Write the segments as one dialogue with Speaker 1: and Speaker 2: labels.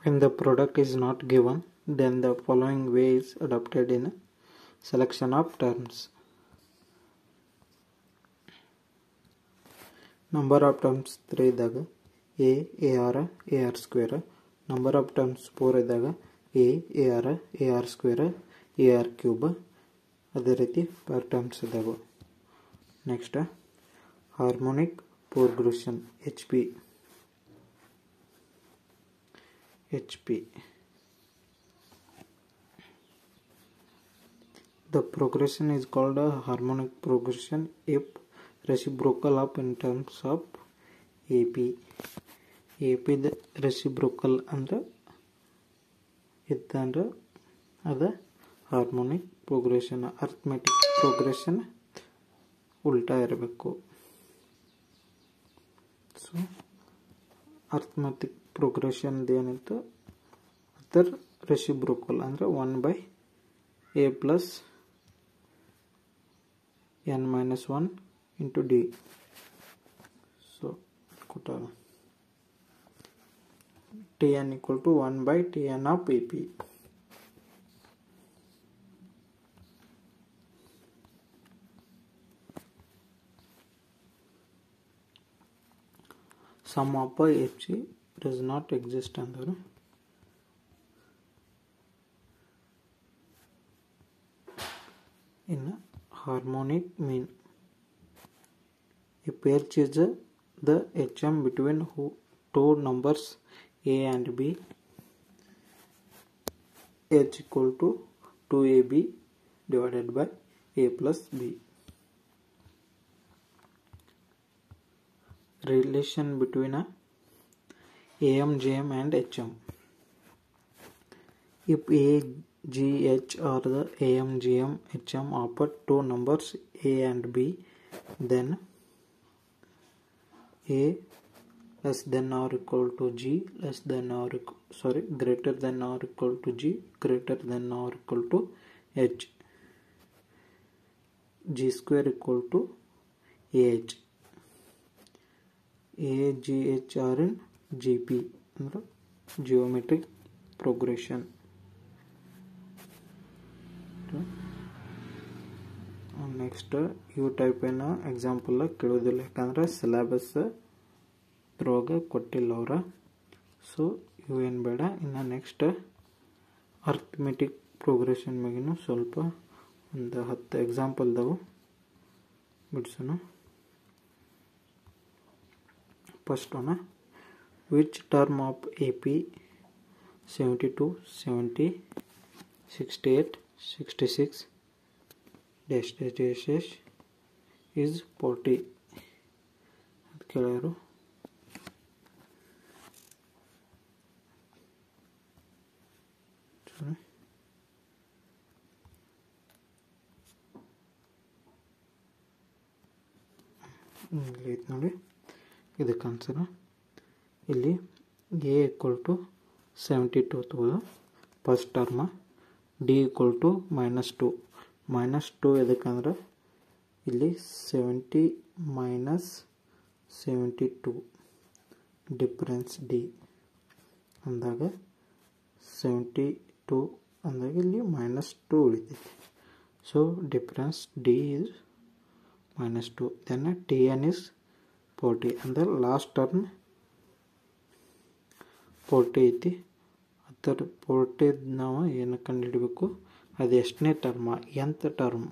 Speaker 1: When the product is not given, then the following way is adopted in selection of terms. Number of terms 3 idaga AR square. Number of terms 4 idaga AR square AR cube. ಅದೇ ರೀತಿ per terms ಇದಾವೆ. Next harmonic progression HP. The progression is called a harmonic progression if reciprocal of in terms of AP. The reciprocal ಅಂದ್ರೆ ಇತ್ತಂದ್ರೆ ಅದ harmonic progression. Arithmetic progression ಉಲ್ಟಾ ಇರಬೇಕು. So arithmetic progression ಏನಿತ್ತು ಅದರ ರೆಸಿಪ್ರೋಕಲ್ ಅಂದ್ರೆ 1/a plus n minus 1 into d. So Tn equal to 1/Tn of AP. Sum of HG does not exist under in harmonic mean. A pair chooses the HM between two numbers A and B. H equal to 2AB divided by A plus B. Relation between AM, JM and HM. If A, G, H are the AM, GM, HM offer two numbers A and B, then A less than or equal to G less than or greater than or equal to G greater than or equal to H. G square equal to AH. A, G, H are in GP, geometric progression. Next ಇವು type ಏನ example ಕೇಳೋದಿಲ್ಲ, ಯಾಕಂದ್ರೆ syllabus ಇದ್ರೊಳಗೆ ಕೊಟ್ಟಿಲ್ಲ ಅವರ. So ಇವೇನು ಬೇಡ. ಇನ್ನು ನೆಕ್ಸ್ಟ್ ಅರ್ಥಮೆಟಿಕ್ ಪ್ರೋಗ್ರೆಷನ್ ಮ್ಯಾಗಿನೂ ಸ್ವಲ್ಪ ಒಂದು 10 ಎಕ್ಸಾಂಪಲ್ದವು ಬಿಡ್ಸೋಣ. First one, which term of AP 72, 70, 68, 66 dash dash dash dash is 40 ಅಂತ ಕೇಳ್ಯಾರು. ಇಲ್ಲಿ ನೋಡಿ, ಇದಕ್ಕೆ ಆನ್ಸರ್ ಇಲ್ಲಿ A equal to 72 ತಗೋದು first term. D equal to -2 ಎದಕ್ಕಂದ್ರೆ ಇಲ್ಲಿ 70 minus 72 ಡಿಫ್ರೆನ್ಸ್ D ಅಂದಾಗ 72 ಅಂದಾಗ ಇಲ್ಲಿ -2 ಉಳಿತೈತಿ. So difference D is -2. then Tn is 40 ಅಂದ್ರೆ ಲಾಸ್ಟ್ ಟರ್ಮ್ 40 ಐತಿ. ಅದರ 40 ನಾವು ಏನು ಕಂಡುಹಿಡಬೇಕು, ಅದು ಎಷ್ಟನೇ ಟರ್ಮ, nth ಟರ್ಮ್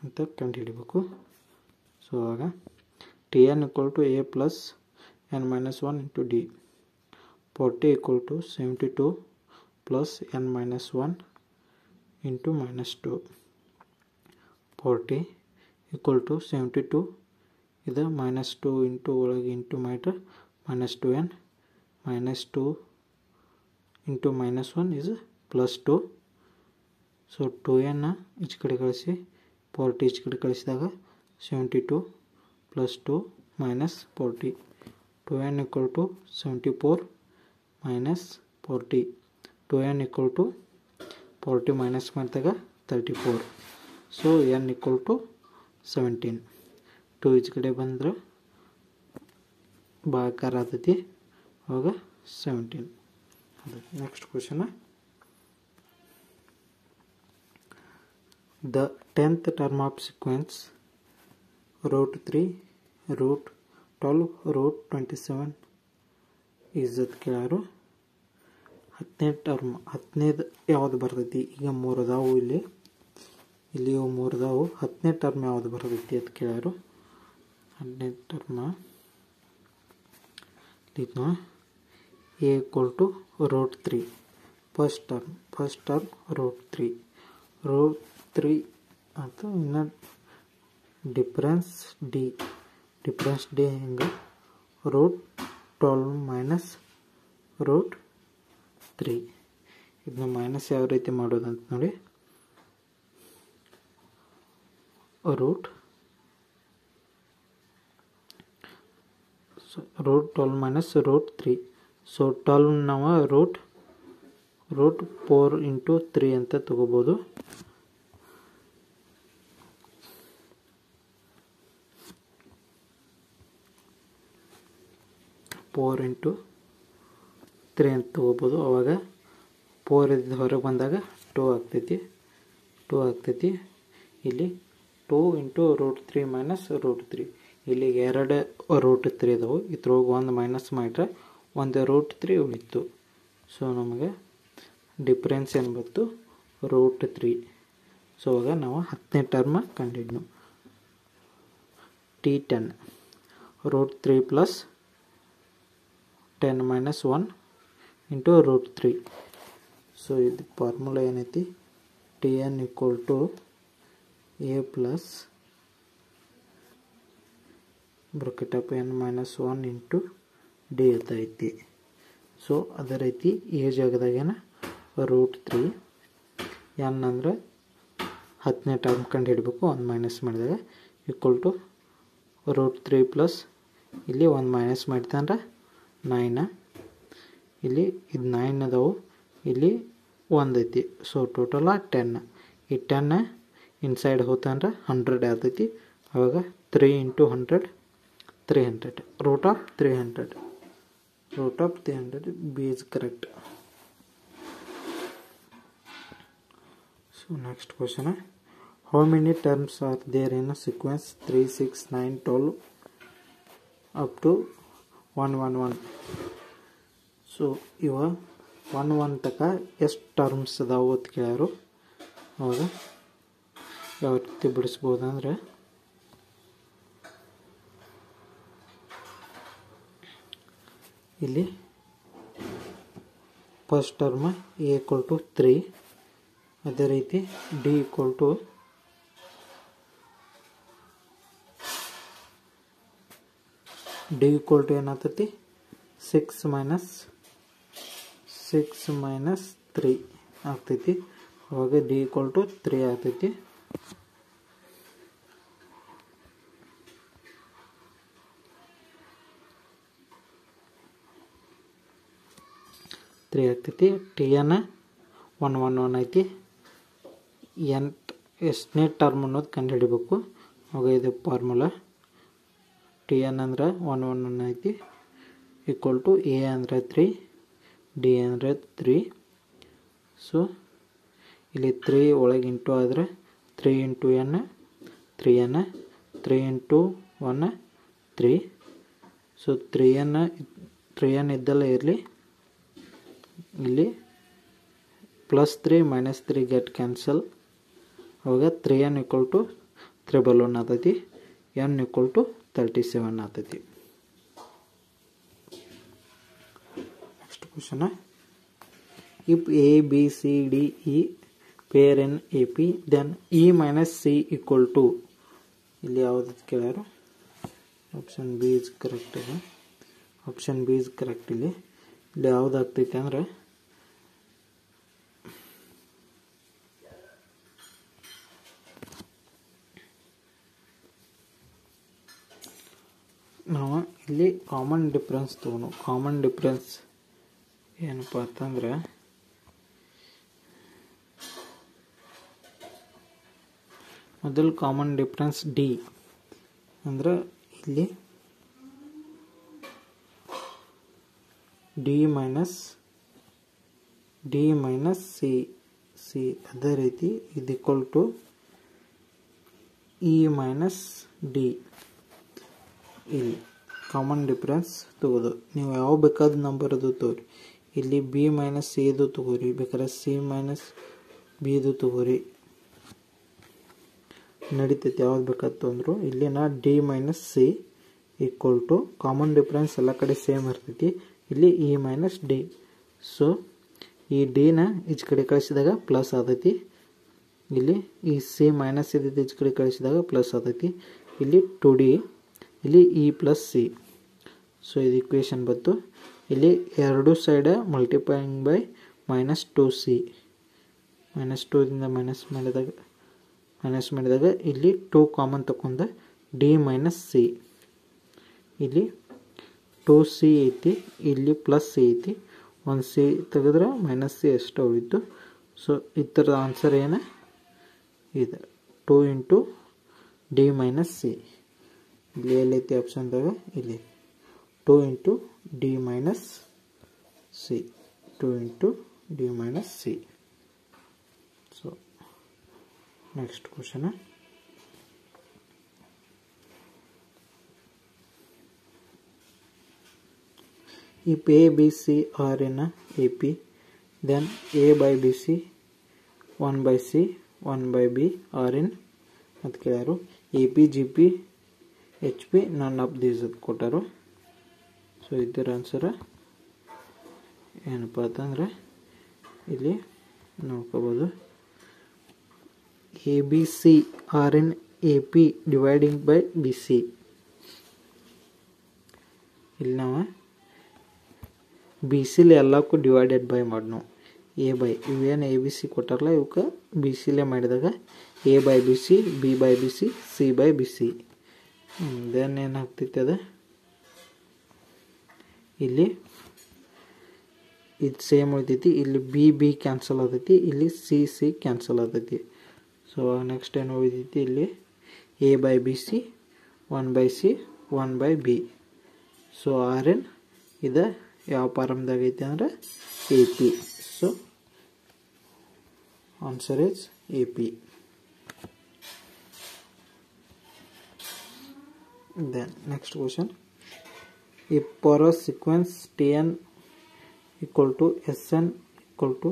Speaker 1: ಅಂತ ಕಂಡುಹಿಡಬೇಕು. ಸೊ ಆಗ Tn equal to A plus n minus 1 into D. 40 equal to 72 plus n minus 1 into -2. 40 equal to 72 ಇದು -2 ಇಂಟು ಒಳಗೆ ಇಂಟು ಮಾಡಿದ್ರೆ -2n -2 into -1 is +2. So 2n ಈಚೆ ಕಡೆ ಕಳಿಸಿ 40 ಈಚೆ ಕಡೆ ಕಳಿಸಿದಾಗ 72 +2 -40. 2n equal to 74 -40. 2n equal to 40 minus ಮಾಡಿದಾಗ 34. So n equal to 17. 2 ಈಚೆ ಕಡೆ ಬಂದ್ರೆ ಭಾಗಾಕಾರ ಆಗ್ತೈತಿ, ಅವಾಗ 17. Next question, the 10th term of sequence √3 √12 √27 is ಅಂತ ಕೇಳಾರು. 10ನೇ ಟರ್ಮ್ 10ನೇದು ಯಾವುದು ಬರ್ತೈತಿ? ಈಗ 3 ಅದಾವು, ಇಲ್ಲಿ 3 ಅದಾವು. 10ನೇ ಟರ್ಮ್ ಯಾವುದು ಬರ್ತೈತಿ ಅಂತ ಕೇಳಾರು. 10ನೇ ಟರ್ಮ್ ಇದನ್ನ a = √3 ಫಸ್ಟ್ ಟರ್ಮ್ √3 ಅಂತ. ಇನ್ನು ಡಿಫ್ರೆನ್ಸ್ ಡಿ ಹೆಂಗೆ √12 - √3. ಇದನ್ನ ಮೈನಸ್ ಯಾವ ರೀತಿ ಮಾಡೋದಂತ ನೋಡಿ. √12 - √3. ಸೊ 12 ನಾವು √4 × 3 ಅಂತ ತಗೋಬೋದು. √4 × 3 ಅಂತ ತಗೋಬೋದು. ಅವಾಗ 4 ಇದ್ದು ಹೊರಗೆ ಬಂದಾಗ 2 ಆಗ್ತೈತಿ. ಇಲ್ಲಿ 2 × √3 - √3. ಇಲ್ಲಿ 2 √3 ಇದಾವೆ. ಇದ್ರೊಳಗೆ ಒಂದು ಮೈನಸ್ ಮಾಡಿದ್ರೆ ಒಂದು √3 ಉಳಿತು. ಸೊ ನಮಗೆ ಡಿಫ್ರೆನ್ಸ್ ಏನು ಬಂತು? √3. ಸೊ ಆಗ ನಾವು 10ನೇ ಟರ್ಮ್ ಕಂಡಿಡ್ನು. T10 √3 + 10 - 1 × √3. ಸೊ ಇದು ಫಾರ್ಮುಲಾ ಏನೈತಿ? Tn = a + n - 1 × d ಅಂತ ಐತಿ. ಸೊ ಅದೇ ರೀತಿ ಈ ಜಾಗದಾಗೇನ √3 n ಅಂದ್ರೆ 10ನೇ ಟರ್ಮ್ ಕಂಡು ಹಿಡಬೇಕು. 1 ಮೈನಸ್ ಮಾಡಿದಾಗ √3 + ಇಲ್ಲಿ 1 ಮೈನಸ್ ಮಾಡಿತಂದ್ರೆ 9. ಇಲ್ಲಿ ಇದು 9 ಅದಾವು, ಇಲ್ಲಿ 1 ಐತಿ. So total 10. ಈ 10 ಇನ್ಸೈಡ್ ಹೋತಂದ್ರೆ 100 ಆಗ್ತೈತಿ. ಅವಾಗ 3 × 100 300. √300 B is correct. So next question, how many terms are there in a sequence 3 6 9 12 up to 111? So ಇವ 1 ತನಕ ಎಷ್ಟು ಟರ್ಮ್ಸ್ ಅದಾವು ಅಂತ ಕೇಳ್ಯಾರು. ಅವಾಗ ಯಾವ ರೀತಿ ಬಿಡಿಸ್ಬೋದಂದ್ರೆ, ಇಲ್ಲಿ ಫಸ್ಟ್ ಟರ್ಮ್ a = 3. ಅದೇ ರೀತಿ d ಏನಾಗ್ತೈತಿ? 6 - 3 ಆಗ್ತೈತಿ. ಅವಾಗ d = 3 ಆಗ್ತೈತಿ. Tn 111 ಐತಿ. ಎಷ್ಟನೇ ಟರ್ಮ್ ಅನ್ನೋದು ಕಂಡು ಹಿಡಿಬೇಕು. ಅವಾಗ ಇದು ಫಾರ್ಮುಲಾ Tn ಅಂದ್ರೆ 111 ಐತಿ = a ಅಂದ್ರೆ 3 d ಅಂದರೆ 3. ಸೊ ಇಲ್ಲಿ 3 ಒಳಗೆ ಇಂಟು ಆದರೆ 3 × n 3n 3 × 1 3. ಸೊ 3n ಇದ್ದಲ್ಲ ಇರಲಿ. ಇಲ್ಲಿ +3 - 3 ಗೆಟ್ ಕ್ಯಾನ್ಸಲ್. ಅವಾಗ 3n = 311 ಆಗ್ತೈತಿ. n = 37 ಆಗ್ತೈತಿ. Next question, if a b c d e pair in AP then e - c = ಇಲ್ಲಿ ಯಾವುದು ಕೇಳ್ಯಾರು? ಆಪ್ಷನ್ ಬಿ ಇಸ್ ಕರೆಕ್ಟ್ ಇದೆ. ಇಲ್ಲಿ ಯಾವುದಾಗ್ತೈತೆ ಅಂದ್ರೆ ನಾವು ಇಲ್ಲಿ ಕಾಮನ್ ಡಿಫ್ರೆನ್ಸ್ ತಗೋಣ. ಕಾಮನ್ ಡಿಫ್ರೆನ್ಸ್ ಏನಪ್ಪ ಅಂತಂದ್ರೆ, ಮೊದಲು ಕಾಮನ್ ಡಿಫ್ರೆನ್ಸ್ ಡಿ ಅಂದ್ರೆ ಇಲ್ಲಿ d - D minus C C. ಅದೇ ರೀತಿ ಇದು equal to E minus D. ಇಲ್ಲಿ ಕಾಮನ್ ಡಿಫ್ರೆನ್ಸ್ ತಗೋದು. ನೀವು ಯಾವ ಬೇಕಾದ ನಂಬರ್ ಅದು ತಗೋರಿ. ಇಲ್ಲಿ ಬಿ ಮೈನಸ್ ಸಿ ಇದು ತಗೋರಿ, ಬೇಕಾದ್ರೆ ಸಿ ಮೈನಸ್ ಬಿ ಇದು ತಗೋರಿ, ನಡೀತೈತಿ. ಯಾವ್ದು ಬೇಕಾದ ತೊಂದ್ರು. ಇಲ್ಲಿ ನಾ D minus C equal to common difference ಎಲ್ಲ ಕಡೆ ಸೇಮ್ ಇರ್ತೈತಿ. ಇಲ್ಲಿ ಇ ಮೈನಸ್ ಡಿ. ಸೊ ಈ ಡಿನ ಈಚ್ ಕಡೆ ಕಳಿಸಿದಾಗ ಪ್ಲಸ್ ಆದೈತಿ. ಇಲ್ಲಿ ಈ ಸಿ ಮೈನಸ್ ಇದ್ದಿದ್ದು ಈಚ್ ಕಡೆ ಕಳಿಸಿದಾಗ ಪ್ಲಸ್ ಆದೈತಿ. ಇಲ್ಲಿ 2D, ಇಲ್ಲಿ ಇ ಪ್ಲಸ್ ಸಿ. ಸೊ ಇದು ಇಕ್ವೇಷನ್ ಬಂತು. ಇಲ್ಲಿ ಎರಡು side multiplying by minus 2c. Minus 2ದಿಂದ ಮೈನಸ್ ಮಾಡಿದಾಗ ಇಲ್ಲಿ 2 ಕಾಮನ್ ತಗೊಂಡ ಡಿ ಮೈನಸ್ ಸಿ. ಇಲ್ಲಿ 2c ಐತಿ, ಇಲ್ಲಿ ಪ್ಲಸ್ ಸಿ ಐತಿ. ಒಂದು ಸಿ ತೆಗೆದ್ರೆ ಮೈನಸ್ ಸಿ ಎಷ್ಟು ಉಳಿತು. ಸೊ ಇದರ ಆನ್ಸರ್ ಏನು ಇದೆ 2 ಇಂಟು ಡಿ ಮೈನಸ್ ಸಿ. ಇಲ್ಲಿ ಎಲ್ಲೈತಿ ಆಪ್ಷನ್ದಾಗ? ಇಲ್ಲಿ 2 into D minus C. 2 into D minus C. So next question. If A, B, C are in a AP, then A by BC, 1 by C, 1 by B are in ಅಂತ ಕೇಳ್ಯಾರು. AP, GP, HP, none of these ಅಂತ ಕೊಟ್ಟಾರು. So ಇದರ answer ಏನಪ್ಪ ಅಂತಂದರೆ ಇಲ್ಲಿ ನೋಡ್ಕೋಬೋದು. ABC are in AP dividing by BC. ಇಲ್ಲಿ ನಾವು B ಸಿಲಿ ಎಲ್ಲಕ್ಕೂ ಡಿವೈಡೆಡ್ ಬೈ ಮಾಡಿ ನಾವು ಎ ಬೈ ಇವೇನು ಎ ಬಿ ಸಿ ಕೊಟ್ಟಾರಲ್ಲ ಇವಕ್ಕೆ ಬಿ ಸಿಲೇ ಮಾಡಿದಾಗ A by B C, B by B C, C by B C. Then ಏನಾಗ್ತೈತಿ ಅದು ಇಲ್ಲಿ ಇದು ಸೇಮ್ ಉಳಿತೈತಿ. ಇಲ್ಲಿ ಬಿ ಬಿ ಕ್ಯಾನ್ಸಲ್ ಆತೈತಿ, ಇಲ್ಲಿ ಸಿ ಸಿ ಕ್ಯಾನ್ಸಲ್ ಆತೈತಿ. ಸೊ ನೆಕ್ಸ್ಟ್ ಏನು ಉಳಿತೈತಿ ಇಲ್ಲಿ A by B C, 1 by C, 1 by B. So are in ಇದು ಯಾವ ಫಾರಮ್ದಾಗ ಐತಿ ಅಂದ್ರೆ A P. So answer is A P. Then next question. if for a sequence tn equal to sn equal to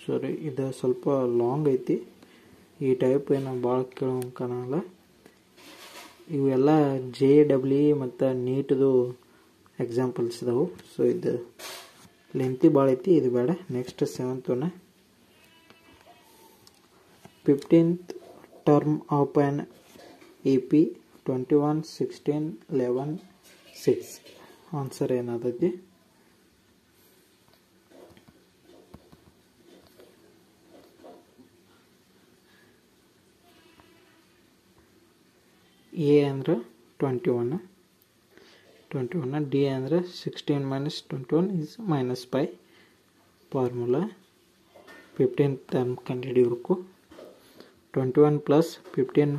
Speaker 1: ಸಾರಿ ಇದು ಸ್ವಲ್ಪ long ಐತಿ. ಈ type ಏನು ಭಾಳ ಕೇಳೋಂಕನಲ್ಲ. ಇವೆಲ್ಲ JEE ಮತ್ತು ನೀಟ್ದು ಎಕ್ಸಾಂಪಲ್ಸ್ ಇದಾವೆ. ಸೊ ಇದು ಲೆಂತಿ ಭಾಳ ಐತಿ, ಇದು ಬೇಡ. Next 7th one. 15th term of an AP 21, 16, 11, 6. Answer ಏನಾದೈತಿ? A ಅಂದ್ರೆ 21, ಡಿ ಅಂದರೆ 16 minus 21 is -5. Formula 15th term ಕಂಡುಹಿಡಿಯಬೇಕು. 21 ಪ್ಲಸ್ 15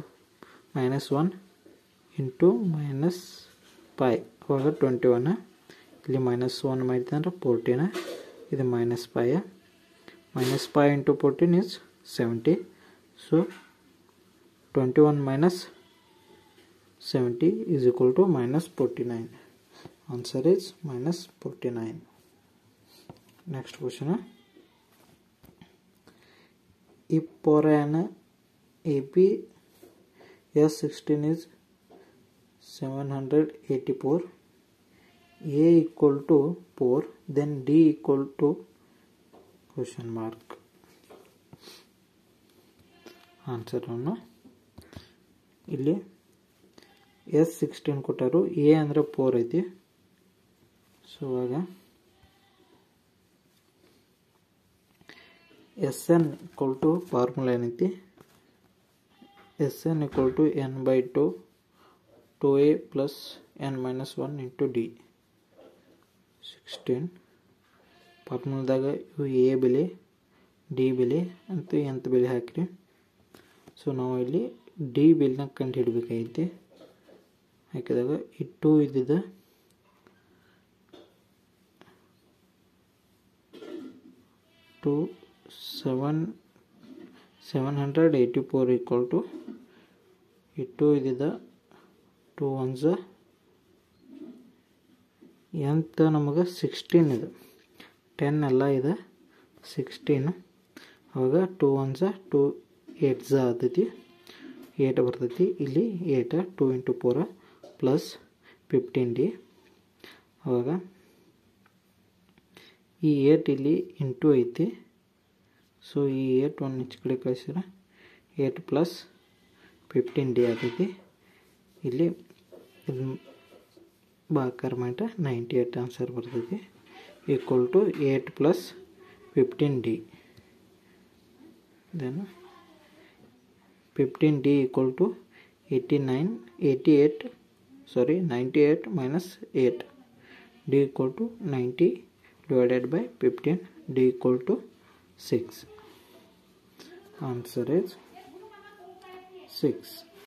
Speaker 1: ಮೈನಸ್ 1 ಇಂಟು ಮೈನಸ್ 5 ಅವಾಗ 21. ಇಲ್ಲಿ ಮೈನಸ್ 1 ಮಾಡಿದೆ ಅಂದ್ರೆ 14. ಇದು minus 5. Minus 5 into 14 is 70. So 21 minus 70 is equal to minus 49. Answer is minus 49. Next question. If for an AP S16 is 784, A equal to 4, then D equal to question mark. Answer ಅನ್ನು ಇಲ್ಲಿ S16 ಕೊಟ್ಟರು. A ಅಂದರೆ 4 ಐತಿ. So ಆಗ SN equal to formula ಏನೈತಿ? SN equal to n/2 2a plus n-1 into D. 16 ಫಾರ್ಮುಲಾದಾಗ ಇವು a ಬೆಲೆ, ಡಿ ಬೆಲೆ ಅಂತ nth ಬೆಲೆ ಹಾಕಿರಿ. ಸೊ ನಾವು ಇಲ್ಲಿ ಡಿ ಬೆಲೆನ ಕಂಡು ಹಿಡಬೇಕಾಗೈತಿ. ಹಾಕಿದಾಗ ಈ 2 ಇದ್ದಿದ್ದು to 784 equal to 2 ಇದಿದೆ 2 1s ಎಂತ ನಮಗೆ 16 ಇದೆ 10 ಎಲ್ಲ ಇದೆ 16 ಅವಾಗ 2 1s 2 8s ಆತೈತಿ 8 ಬರ್ತೈತಿ ಇಲ್ಲಿ 8 2 into 4 ಪ್ಲಸ್ 15d ಅವಾಗ ಈ 8 ಇಲ್ಲಿ ಇಂಟು ಐತಿ ಸೊ ಈ 8 ಒಂದು ಈಚೆ ಕಡೆ ಕಳಿಸಿದ್ರೆ 8 ಪ್ಲಸ್ 15d ಆಗ್ತೈತಿ ಇಲ್ಲಿ ಬಾಕರ್ ಮೈಟ 98 ಆನ್ಸರ್ ಬರ್ತೈತಿ equal to 8 plus 15d then 15d equal to 98 minus 8 d equal to 90 divided by 15 d equal to 6 answer is 6